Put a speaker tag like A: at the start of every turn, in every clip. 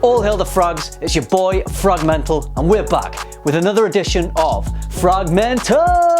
A: All hail the frags, it's your boy FRAG-MENTAL, and we're back with another edition of FRAG-MENTAL!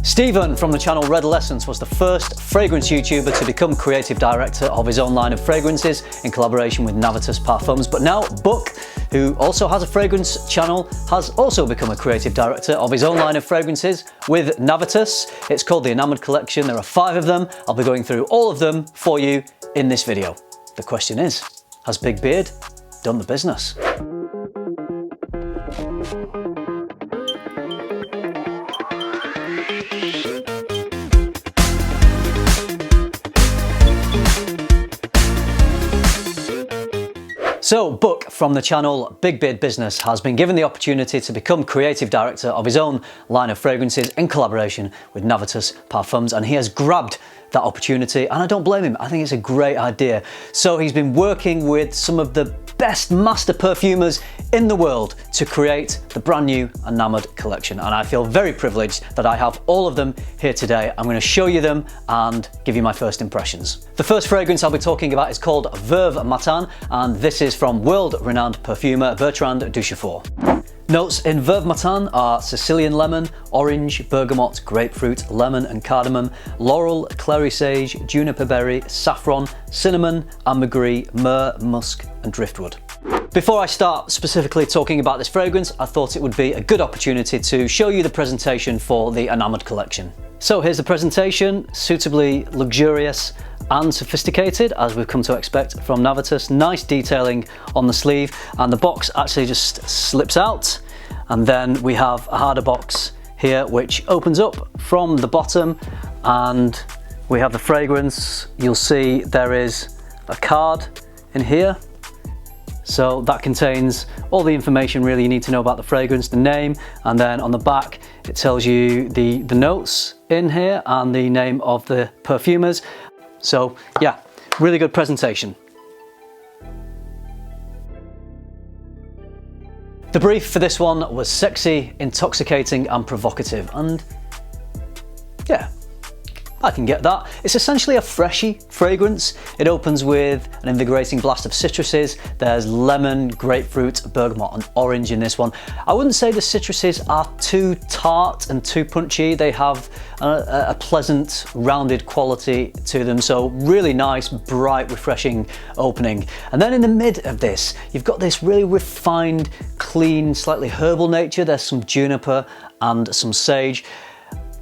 A: Stephen from the channel Red Essence was the first fragrance YouTuber to become creative director of his own line of fragrances in collaboration with Navitus Parfums, but now Book, who also has a fragrance channel, has also become a creative director of his own line of fragrances with Navitus. It's called the Enamoured Collection. There are 5 of them. I'll be going through all of them for you in this video. The question is, has Big Beard done the business? So, Book from the channel Big Beard Business has been given the opportunity to become creative director of his own line of fragrances in collaboration with Navitus Parfums, and he has grabbed that opportunity, and I don't blame him. I think it's a great idea. So he's been working with some of the best master perfumers in the world to create the brand new Enamoured Collection, and I feel very privileged that I have all of them here today. I'm going to show you them and give you my first impressions. The first fragrance I'll be talking about is called Verve Matin, and this is from world-renowned perfumer Bertrand Duchefort. Notes in Verve Matin are Sicilian lemon, orange, bergamot, grapefruit, lemon and cardamom, laurel, clary sage, juniper berry, saffron, cinnamon, ambergris, myrrh, musk and driftwood. Before I start specifically talking about this fragrance, I thought it would be a good opportunity to show you the presentation for the Enamoured Collection. So here's the presentation, suitably luxurious and sophisticated, as we've come to expect from Navitus. Nice detailing on the sleeve, and the box actually just slips out, and then we have a harder box here which opens up from the bottom, and we have the fragrance. You'll see there is a card in here, so that contains all the information really you need to know about the fragrance, the name, and then on the back it tells you the notes in here and the name of the perfumers. So yeah, really good presentation. The brief for this one was sexy, intoxicating and provocative, and yeah, I can get that. It's essentially a freshy fragrance. It opens with an invigorating blast of citruses. There's lemon, grapefruit, bergamot and orange in this one. I wouldn't say the citruses are too tart and too punchy. They have a pleasant, rounded quality to them. So really nice, bright, refreshing opening. And then in the mid of this, you've got this really refined, clean, slightly herbal nature. There's some juniper and some sage.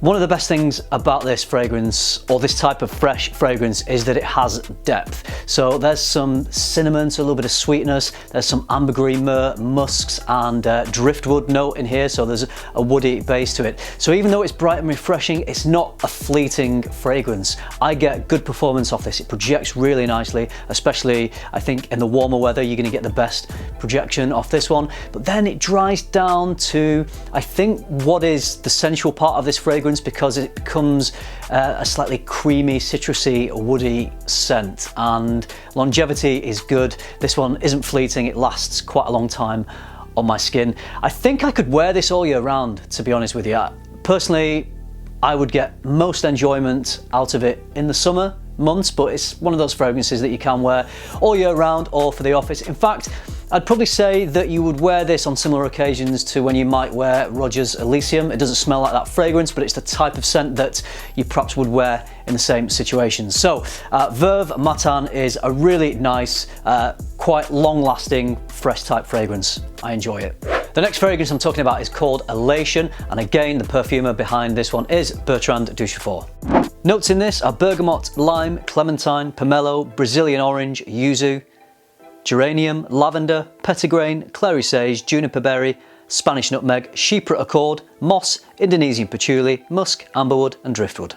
A: One of the best things about this fragrance, or this type of fresh fragrance, is that it has depth. So there's some cinnamon, so a little bit of sweetness. There's some ambergris, myrrh, musks and driftwood note in here, so there's a woody base to it. So even though it's bright and refreshing, it's not a fleeting fragrance. I get good performance off this. It projects really nicely, especially I think in the warmer weather, you're gonna get the best projection off this one. But then it dries down to, I think, what is the central part of this fragrance, because it becomes a slightly creamy, citrusy, woody scent, and longevity is good. This one isn't fleeting, it lasts quite a long time on my skin. I think I could wear this all year round, to be honest with you. Personally, I would get most enjoyment out of it in the summer months, but it's one of those fragrances that you can wear all year round or for the office. In fact, I'd probably say that you would wear this on similar occasions to when you might wear Roger's Elysium. It doesn't smell like that fragrance, but it's the type of scent that you perhaps would wear in the same situations. So Verve Matin is a really nice, quite long-lasting, fresh type fragrance. I enjoy it. The next fragrance I'm talking about is called Elation, and again, the perfumer behind this one is Bertrand Duchefort. Notes in this are bergamot, lime, clementine, pomelo, Brazilian orange, yuzu, geranium, lavender, petitgrain, clary sage, juniper berry, Spanish nutmeg, chypre accord, moss, Indonesian patchouli, musk, amberwood and driftwood.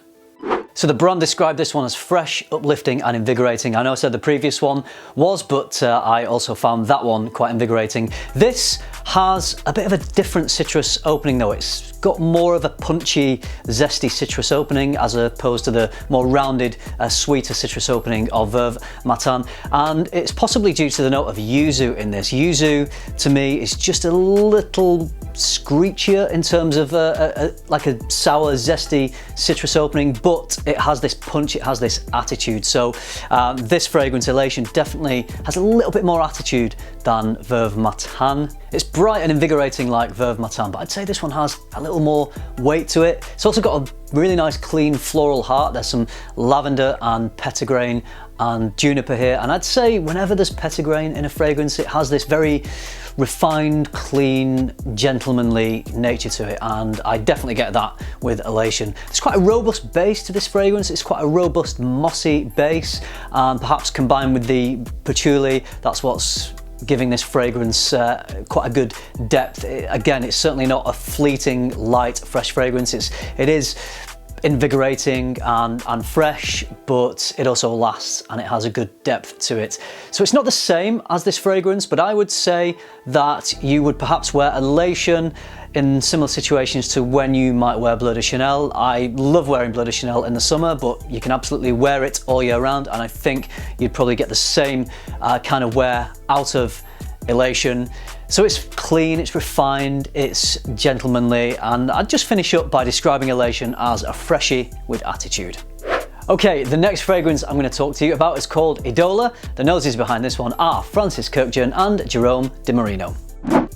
A: So the brand described this one as fresh, uplifting and invigorating. I know I said the previous one was, but I also found that one quite invigorating. This has a bit of a different citrus opening though. It's got more of a punchy, zesty citrus opening as opposed to the more rounded, sweeter citrus opening of Verve Matin. And it's possibly due to the note of yuzu in this. Yuzu, to me, is just a little screechier in terms of like a sour, zesty citrus opening, but it has this punch, it has this attitude. So this fragrance, Elation, definitely has a little bit more attitude than Verve Matin. It's bright and invigorating like Verve Matin, but I'd say this one has a little more weight to it. It's also got a really nice clean floral heart. There's some lavender and petitgrain and juniper here, and I'd say whenever there's petitgrain in a fragrance, it has this very refined, clean, gentlemanly nature to it, and I definitely get that with Elation. There's quite a robust base to this fragrance. It's quite a robust mossy base, and perhaps combined with the patchouli, that's what's giving this fragrance quite a good depth. Again, it's certainly not a fleeting, light, fresh fragrance. It is invigorating and fresh, but it also lasts and it has a good depth to it. So it's not the same as this fragrance, but I would say that you would perhaps wear Elation in similar situations to when you might wear Bleu de Chanel. I love wearing Bleu de Chanel in the summer, but you can absolutely wear it all year round, and I think you'd probably get the same kind of wear out of Elation. So it's clean, it's refined, it's gentlemanly, and I'd just finish up by describing Elation as a freshie with attitude. Okay, the next fragrance I'm going to talk to you about is called Edola. The noses behind this one are Francis Kurkdjian and Jerome Di Marino.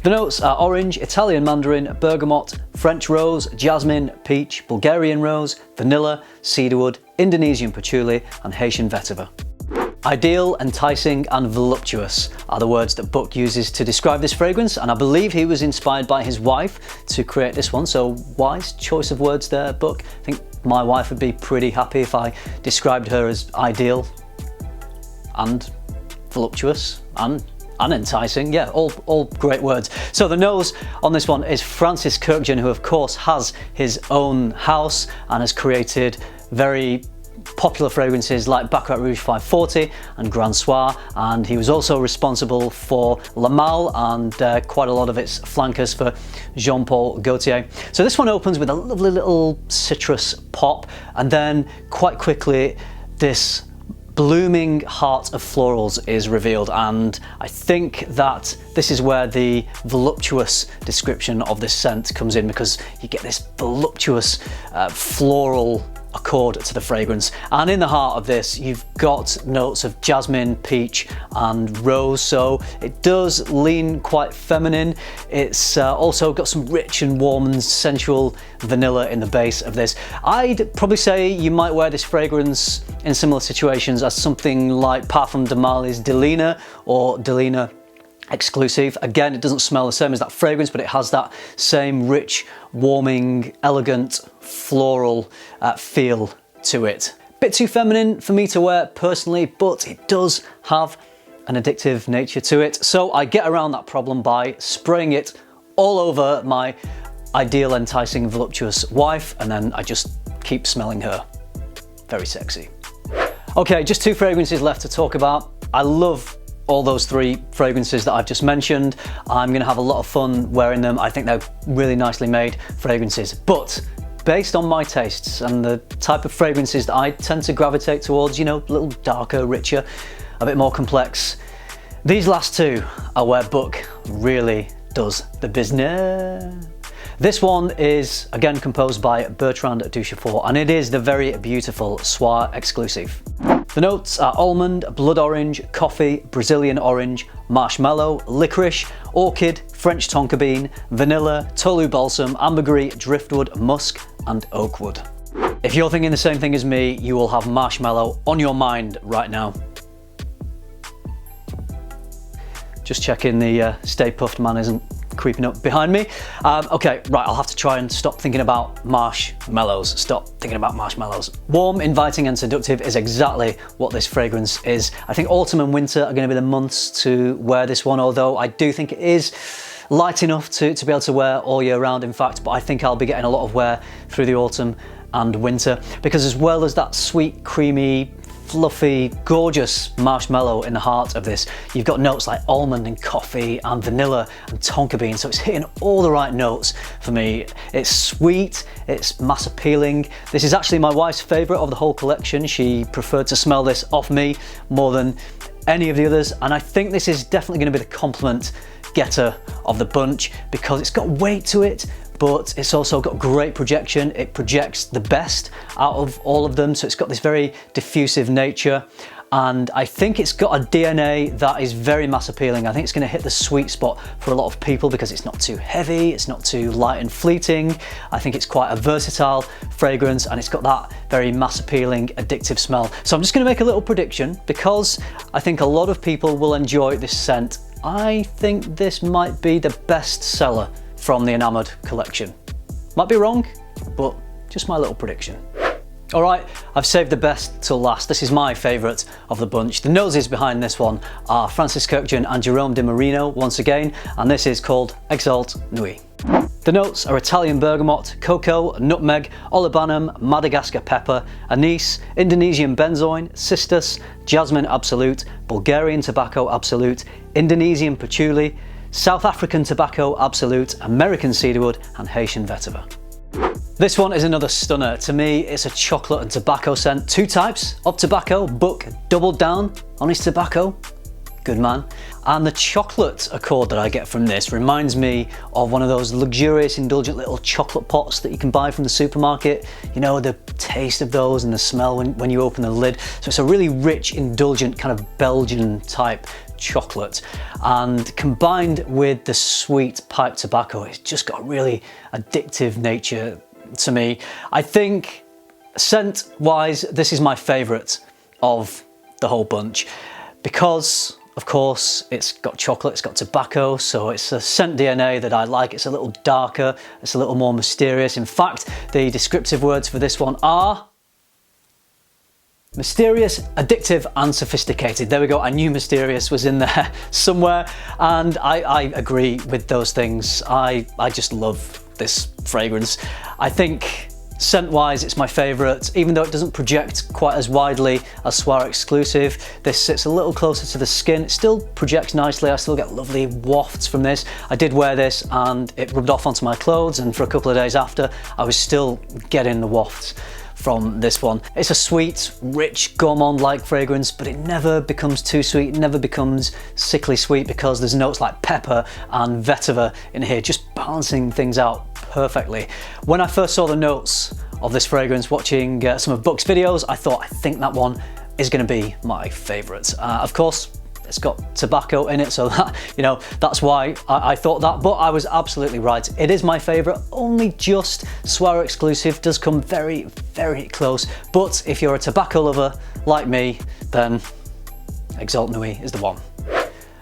A: The notes are orange, Italian mandarin, bergamot, French rose, jasmine, peach, Bulgarian rose, vanilla, cedarwood, Indonesian patchouli, and Haitian vetiver. Ideal, enticing, and voluptuous are the words that Buck uses to describe this fragrance, and I believe he was inspired by his wife to create this one, so wise choice of words there, Buck. I think my wife would be pretty happy if I described her as ideal and voluptuous and enticing. Yeah, all great words. So the nose on this one is Francis Kurkdjian, who of course has his own house and has created very popular fragrances like Baccarat Rouge 540 and Grand Soir, and he was also responsible for La Malle and quite a lot of its flankers for Jean-Paul Gaultier. So this one opens with a lovely little citrus pop, and then quite quickly this blooming heart of florals is revealed, and I think that this is where the voluptuous description of this scent comes in, because you get this voluptuous floral accord to the fragrance. And in the heart of this, you've got notes of jasmine, peach, and rose, so it does lean quite feminine. It's also got some rich and warm and sensual vanilla in the base of this. I'd probably say you might wear this fragrance in similar situations as something like Parfum de Marly's Delina or Delina Exclusif. Again, it doesn't smell the same as that fragrance, but it has that same rich, warming, elegant, floral feel to it. Bit too feminine for me to wear personally, but it does have an addictive nature to it. So I get around that problem by spraying it all over my ideal, enticing, voluptuous wife, and then I just keep smelling her. Very sexy. Okay, just two fragrances left to talk about. I love all those three fragrances that I've just mentioned. I'm gonna have a lot of fun wearing them. I think they're really nicely made fragrances, but based on my tastes and the type of fragrances that I tend to gravitate towards, you know, a little darker, richer, a bit more complex, these last two are where Buck really does the business. This one is again composed by Bertrand Duchefort, and it is the very beautiful Soir Exclusif. The notes are almond, blood orange, coffee, Brazilian orange, marshmallow, licorice, orchid, French tonka bean, vanilla, tolu balsam, ambergris, driftwood, musk, and oak wood. If you're thinking the same thing as me, you will have marshmallow on your mind right now. Just checking the Stay Puffed man isn't creeping up behind me. Okay, right, I'll have to try and stop thinking about marshmallows. Stop thinking about marshmallows. Warm, inviting, and seductive is exactly what this fragrance is. I think autumn and winter are going to be the months to wear this one, although I do think it is light enough to be able to wear all year round, in fact, but I think I'll be getting a lot of wear through the autumn and winter, because as well as that sweet, creamy, fluffy, gorgeous marshmallow in the heart of this. You've got notes like almond and coffee and vanilla and tonka bean, so it's hitting all the right notes for me. It's sweet, it's mass appealing. This is actually my wife's favourite of the whole collection. She preferred to smell this off me more than any of the others, and I think this is definitely going to be the compliment getter of the bunch because it's got weight to it, but it's also got great projection. It projects the best out of all of them, so it's got this very diffusive nature, and I think it's got a DNA that is very mass appealing. I think it's going to hit the sweet spot for a lot of people because it's not too heavy, it's not too light and fleeting. I think it's quite a versatile fragrance, and it's got that very mass appealing, addictive smell. So I'm just going to make a little prediction because I think a lot of people will enjoy this scent. I think this might be the best seller from the Enamoured collection. Might be wrong, but just my little prediction. All right, I've saved the best till last. This is my favourite of the bunch. The noses behind this one are Francis Kurkdjian and Jerome Di Marino once again, and this is called Exalt Nui. The notes are Italian bergamot, cocoa, nutmeg, olibanum, Madagascar pepper, anise, Indonesian benzoin, cistus, jasmine absolute, Bulgarian tobacco absolute, Indonesian patchouli, South African tobacco absolute, American cedarwood, and Haitian vetiver. This one is another stunner. To me, it's a chocolate and tobacco scent. Two types of tobacco. Buck doubled down on his tobacco. Good man. And the chocolate accord that I get from this reminds me of one of those luxurious, indulgent little chocolate pots that you can buy from the supermarket. You know, the taste of those and the smell when you open the lid. So it's a really rich, indulgent, kind of Belgian type chocolate. And combined with the sweet pipe tobacco, it's just got a really addictive nature to me. I think scent-wise, this is my favourite of the whole bunch because, of course, it's got chocolate, it's got tobacco, so it's a scent DNA that I like. It's a little darker, it's a little more mysterious. In fact, the descriptive words for this one are mysterious, addictive, and sophisticated. There we go, I knew mysterious was in there somewhere, and I agree with those things. I just love this fragrance. I think scent-wise, it's my favourite, even though it doesn't project quite as widely as Soir Exclusive. This sits a little closer to the skin. It still projects nicely. I still get lovely wafts from this. I did wear this and it rubbed off onto my clothes, and for a couple of days after, I was still getting the wafts from this one. It's a sweet, rich, gourmand-like fragrance, but it never becomes too sweet, it never becomes sickly sweet because there's notes like pepper and vetiver in here, just balancing things out perfectly. When I first saw the notes of this fragrance watching some of Buck's videos, I thought, I think that one is going to be my favourite. Of course, it's got tobacco in it, so that, you know, that's why I thought that, but I was absolutely right. It is my favourite, only just Soir Exclusive does come very, very close, but if you're a tobacco lover like me, then Exalt Nui is the one.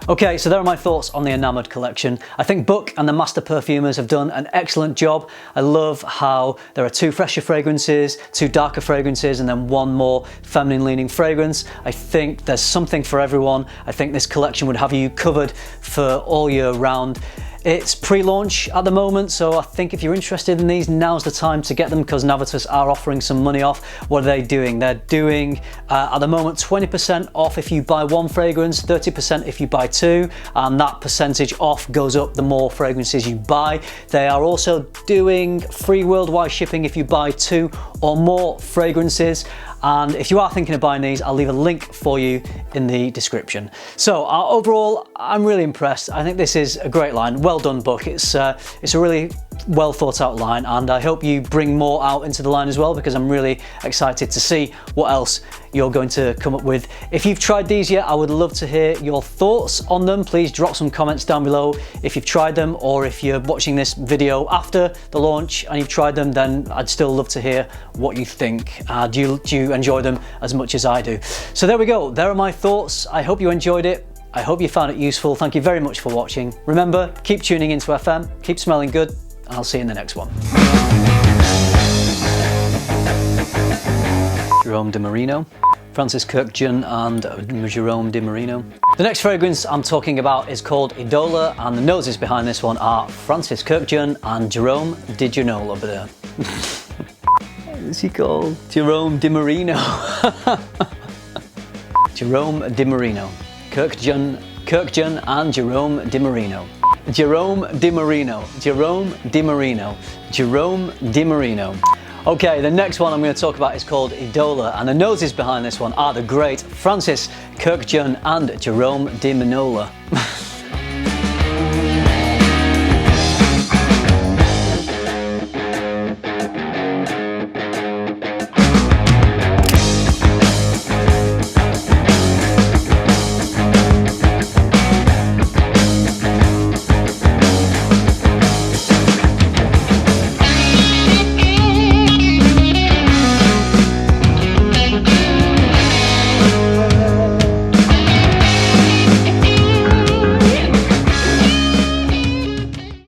A: Okay, so there are my thoughts on the Enamoured collection. I think Buck and the master perfumers have done an excellent job. I love how there are two fresher fragrances, two darker fragrances, and then one more feminine leaning fragrance. I think there's something for everyone. I think this collection would have you covered for all year round. It's pre-launch at the moment, so I think if you're interested in these, now's the time to get them because Navitus are offering some money off. What are they doing? They're doing, at the moment, 20% off if you buy one fragrance, 30% if you buy two, and that percentage off goes up the more fragrances you buy. They are also doing free worldwide shipping if you buy two or more fragrances. And if you are thinking of buying these, I'll leave a link for you in the description. So overall, I'm really impressed. I think this is a great line. Well done, Buck. It's a really well thought out line, and I hope you bring more out into the line as well because I'm really excited to see what else you're going to come up with. If you've tried these yet, I would love to hear your thoughts on them. Please drop some comments down below if you've tried them, or if you're watching this video after the launch and you've tried them, then I'd still love to hear what you think. Do you enjoy them as much as I do? So there we go. There are my thoughts. I hope you enjoyed it. I hope you found it useful. Thank you very much for watching. Remember, keep tuning into FM, keep smelling good, and I'll see you in the next one. Jerome Di Marino, Francis Kurkdjian and Jerome Di Marino. The next fragrance I'm talking about is called Edola, and the noses behind this one are Francis Kurkdjian and Jerome Di Marino over there. What is he called? Jerome Di Marino. Jerome Di Marino. Kirkjun and Jerome Di Marino. Jerome Di Marino. Jerome Di Marino. Jerome Di Marino. Okay, the next one I'm going to talk about is called Edola, and the noses behind this one are the great Francis Kirkjun and Jerome Di Manola.